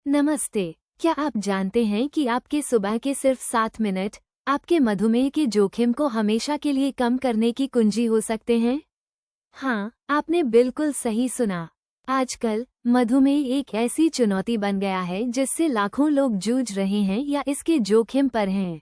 नमस्ते। क्या आप जानते हैं कि आपके सुबह के सिर्फ 7 मिनट आपके मधुमेह के जोखिम को हमेशा के लिए कम करने की कुंजी हो सकते हैं? हाँ, आपने बिल्कुल सही सुना। आजकल मधुमेह एक ऐसी चुनौती बन गया है जिससे लाखों लोग जूझ रहे हैं या इसके जोखिम पर हैं।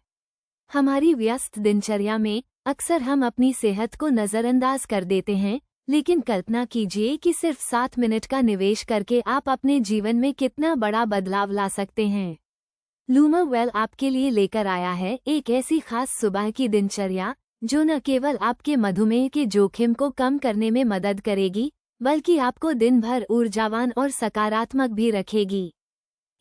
हमारी व्यस्त दिनचर्या में अक्सर हम अपनी सेहत को नज़रअंदाज कर देते हैं, लेकिन कल्पना कीजिए कि सिर्फ 7 मिनट का निवेश करके आप अपने जीवन में कितना बड़ा बदलाव ला सकते हैं। लूमावेल आपके लिए लेकर आया है एक ऐसी खास सुबह की दिनचर्या जो न केवल आपके मधुमेह के जोखिम को कम करने में मदद करेगी, बल्कि आपको दिन भर ऊर्जावान और सकारात्मक भी रखेगी।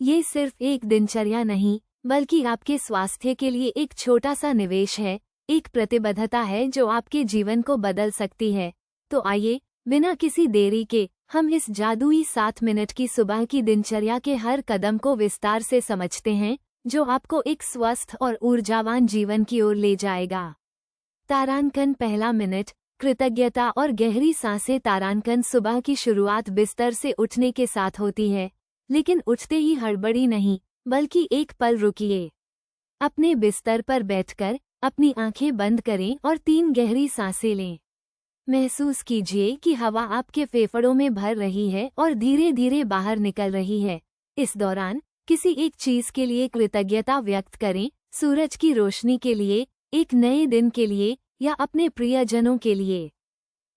ये सिर्फ एक दिनचर्या नहीं, बल्कि आपके स्वास्थ्य के लिए एक छोटा सा निवेश है, एक प्रतिबद्धता है जो आपके जीवन को बदल सकती है। तो आइए, बिना किसी देरी के, हम इस जादुई 7 मिनट की सुबह की दिनचर्या के हर कदम को विस्तार से समझते हैं, जो आपको एक स्वस्थ और ऊर्जावान जीवन की ओर ले जाएगा। तारांकन। पहला मिनट, कृतज्ञता और गहरी सांसें। तारांकन सुबह की शुरुआत बिस्तर से उठने के साथ होती है, लेकिन उठते ही हड़बड़ी नहीं, बल्कि एक पल रुकिए। अपने बिस्तर पर बैठकर अपनी आंखें बंद करें और 3 गहरी सांसें लें। महसूस कीजिए कि हवा आपके फेफड़ों में भर रही है और धीरे धीरे बाहर निकल रही है। इस दौरान किसी एक चीज के लिए कृतज्ञता व्यक्त करें, सूरज की रोशनी के लिए, एक नए दिन के लिए या अपने प्रियजनों के लिए।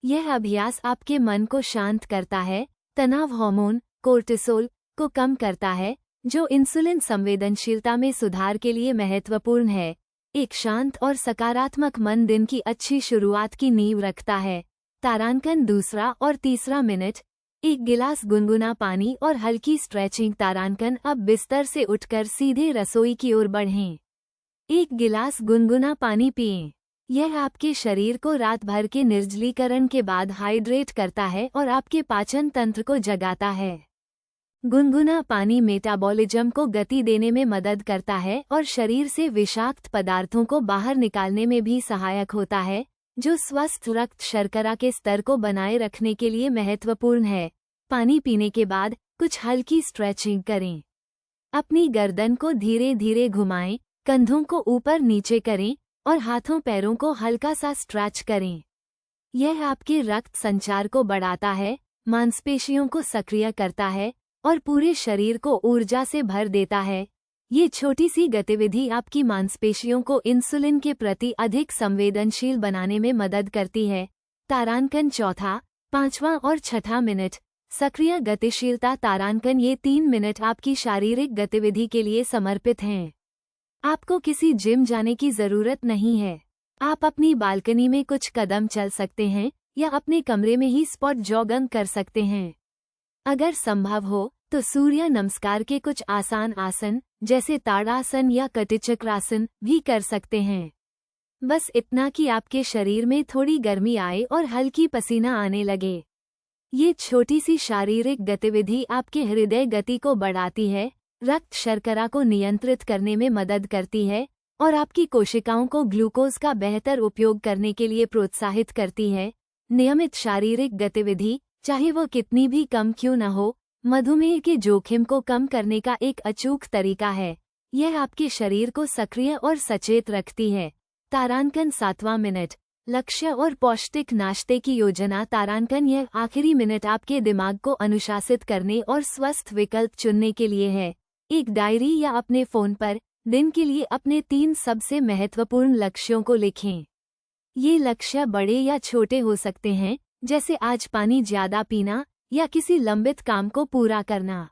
यह अभ्यास आपके मन को शांत करता है, तनाव हार्मोन कोर्टिसोल को कम करता है, जो इंसुलिन संवेदनशीलता में सुधार के लिए महत्वपूर्ण है। एक शांत और सकारात्मक मन दिन की अच्छी शुरुआत की नींव रखता है। तारांकन। दूसरा और तीसरा मिनट, 1 गिलास गुनगुना पानी और हल्की स्ट्रेचिंग। तारांकन। अब बिस्तर से उठकर सीधे रसोई की ओर बढ़ें। 1 गिलास गुनगुना पानी पिएं। यह आपके शरीर को रात भर के निर्जलीकरण के बाद हाइड्रेट करता है और आपके पाचन तंत्र को जगाता है। गुनगुना पानी मेटाबॉलिज्म को गति देने में मदद करता है और शरीर से विषाक्त पदार्थों को बाहर निकालने में भी सहायक होता है, जो स्वस्थ रक्त शर्करा के स्तर को बनाए रखने के लिए महत्वपूर्ण है। पानी पीने के बाद कुछ हल्की स्ट्रेचिंग करें। अपनी गर्दन को धीरे धीरे घुमाएं, कंधों को ऊपर नीचे करें और हाथों पैरों को हल्का सा स्ट्रेच करें। यह आपके रक्त संचार को बढ़ाता है, मांसपेशियों को सक्रिय करता है और पूरे शरीर को ऊर्जा से भर देता है। ये छोटी सी गतिविधि आपकी मांसपेशियों को इंसुलिन के प्रति अधिक संवेदनशील बनाने में मदद करती है। तारांकन। चौथा, 5वां और 6ठा मिनट, सक्रिय गतिशीलता। तारांकन। ये 3 मिनट आपकी शारीरिक गतिविधि के लिए समर्पित हैं। आपको किसी जिम जाने की जरूरत नहीं है। आप अपनी बालकनी में कुछ कदम चल सकते हैं या अपने कमरे में ही स्पॉट जॉगिंग कर सकते हैं। अगर संभव हो तो सूर्य नमस्कार के कुछ आसान आसन जैसे ताड़ासन या कटिचक्रासन भी कर सकते हैं। बस इतना कि आपके शरीर में थोड़ी गर्मी आए और हल्की पसीना आने लगे। ये छोटी सी शारीरिक गतिविधि आपके हृदय गति को बढ़ाती है, रक्त शर्करा को नियंत्रित करने में मदद करती है और आपकी कोशिकाओं को ग्लूकोज का बेहतर उपयोग करने के लिए प्रोत्साहित करती है। नियमित शारीरिक गतिविधि, चाहे वो कितनी भी कम क्यों न हो, मधुमेह के जोखिम को कम करने का एक अचूक तरीका है। यह आपके शरीर को सक्रिय और सचेत रखती है। तारांकन। 7वां मिनट, लक्ष्य और पौष्टिक नाश्ते की योजना। तारांकन। यह आखिरी मिनट आपके दिमाग को अनुशासित करने और स्वस्थ विकल्प चुनने के लिए है। एक डायरी या अपने फोन पर दिन के लिए अपने 3 सबसे महत्वपूर्ण लक्ष्यों को लिखें। ये लक्ष्य बड़े या छोटे हो सकते हैं, जैसे आज पानी ज्यादा पीना या किसी लंबित काम को पूरा करना।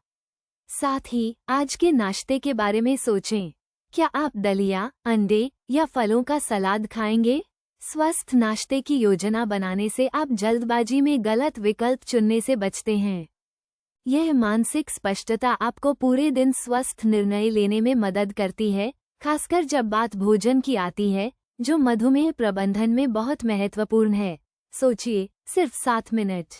साथ ही आज के नाश्ते के बारे में सोचें। क्या आप दलिया, अंडे या फलों का सलाद खाएंगे? स्वस्थ नाश्ते की योजना बनाने से आप जल्दबाजी में गलत विकल्प चुनने से बचते हैं। यह मानसिक स्पष्टता आपको पूरे दिन स्वस्थ निर्णय लेने में मदद करती है, खासकर जब बात भोजन की आती है, जो मधुमेह प्रबंधन में बहुत महत्वपूर्ण है। सोचिए, सिर्फ 7 मिनट।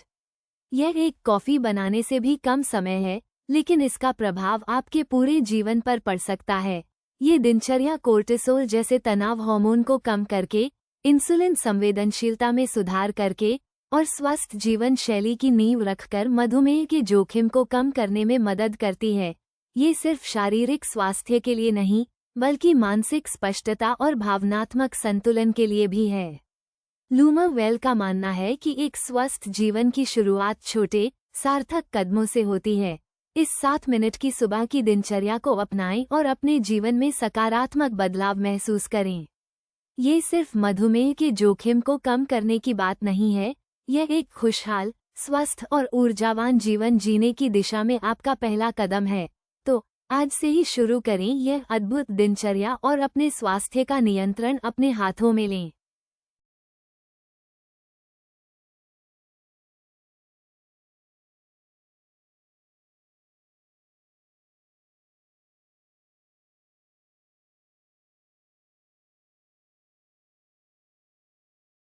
यह एक कॉफी बनाने से भी कम समय है, लेकिन इसका प्रभाव आपके पूरे जीवन पर पड़ सकता है। ये दिनचर्या कोर्टिसोल जैसे तनाव हार्मोन को कम करके, इंसुलिन संवेदनशीलता में सुधार करके और स्वस्थ जीवन शैली की नींव रखकर मधुमेह के जोखिम को कम करने में मदद करती है। ये सिर्फ शारीरिक स्वास्थ्य के लिए नहीं, बल्कि मानसिक स्पष्टता और भावनात्मक संतुलन के लिए भी है। लूमर वेल का मानना है कि एक स्वस्थ जीवन की शुरुआत छोटे, सार्थक कदमों से होती है। इस 7 मिनट की सुबह की दिनचर्या को अपनाएं और अपने जीवन में सकारात्मक बदलाव महसूस करें। ये सिर्फ मधुमेह के जोखिम को कम करने की बात नहीं है, यह एक खुशहाल, स्वस्थ और ऊर्जावान जीवन जीने की दिशा में आपका पहला कदम है। तो आज से ही शुरू करें यह अद्भुत दिनचर्या और अपने स्वास्थ्य का नियंत्रण अपने हाथों में लें।